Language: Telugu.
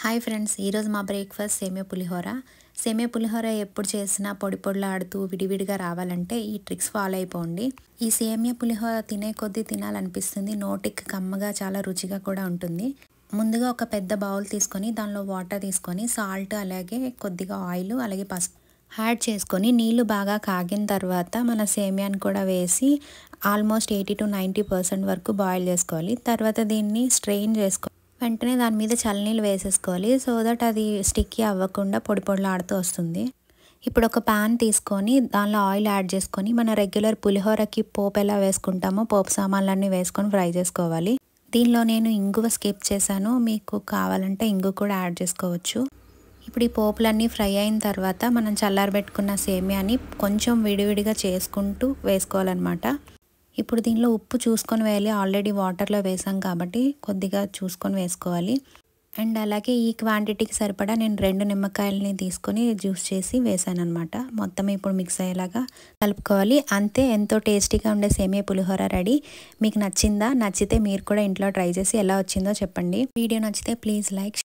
హాయ్ ఫ్రెండ్స్, ఈరోజు మా బ్రేక్ఫాస్ట్ సేమియా పులిహోర. సేమియా పులిహోర ఎప్పుడు చేసినా పొడి పొడిలాడుతూ విడివిడిగా రావాలంటే ఈ ట్రిక్స్ ఫాలో అయిపోండి. ఈ సేమియా పులిహోర తినే కొద్దీ తినాలనిపిస్తుంది. నోటికి కమ్మగా చాలా రుచిగా కూడా ఉంటుంది. ముందుగా ఒక పెద్ద బౌల్ తీసుకొని దానిలో వాటర్ తీసుకొని సాల్ట్, అలాగే కొద్దిగా ఆయిల్, అలాగే పసుపు యాడ్ చేసుకొని నీళ్లు బాగా కాగిన తర్వాత మన సేమియాని కూడా వేసి ఆల్మోస్ట్ 80 to 90% వరకు బాయిల్ చేసుకోవాలి. తర్వాత దీన్ని స్ట్రెయిన్ చేసుకోవాలి. వెంటనే దాని మీద చల్లనీళ్ళు వేసేసుకోవాలి. సో దట్ అది స్టిక్కీ అవ్వకుండా పొడి పొడిలాడుతూ వస్తుంది. ఇప్పుడు ఒక ప్యాన్ తీసుకొని దానిలో ఆయిల్ యాడ్ చేసుకొని మన రెగ్యులర్ పులిహోరకి పోపు ఎలా వేసుకుంటామో పోపు సామాన్లన్నీ వేసుకొని ఫ్రై చేసుకోవాలి. దీనిలో నేను ఇంగువ స్కిప్ చేశాను, మీకు కావాలంటే ఇంగు కూడా యాడ్ చేసుకోవచ్చు. ఇప్పుడు ఈ పోపులన్నీ ఫ్రై అయిన తర్వాత మనం చల్లారబెట్టుకున్న సేమియాని కొంచెం విడివిడిగా చేసుకుంటూ వేసుకోవాలన్నమాట. ఇప్పుడు దీనిలో ఉప్పు చూసుకొని వేయాలి. ఆల్రెడీ వాటర్లో వేసాం కాబట్టి కొద్దిగా చూసుకొని వేసుకోవాలి. అండ్ అలాగే ఈ క్వాంటిటీకి సరిపడా నేను 2 నిమ్మకాయలని తీసుకొని జ్యూస్ చేసి వేసాను అనమాట. మొత్తం ఇప్పుడు మిక్స్ అయ్యేలాగా కలుపుకోవాలి. అంతే, ఎంతో టేస్టీగా ఉండే సేమియా పులిహోర రెడీ. మీకు నచ్చిందా? నచ్చితే మీరు కూడా ఇంట్లో ట్రై చేసి ఎలా వచ్చిందో చెప్పండి. వీడియో నచ్చితే ప్లీజ్ లైక్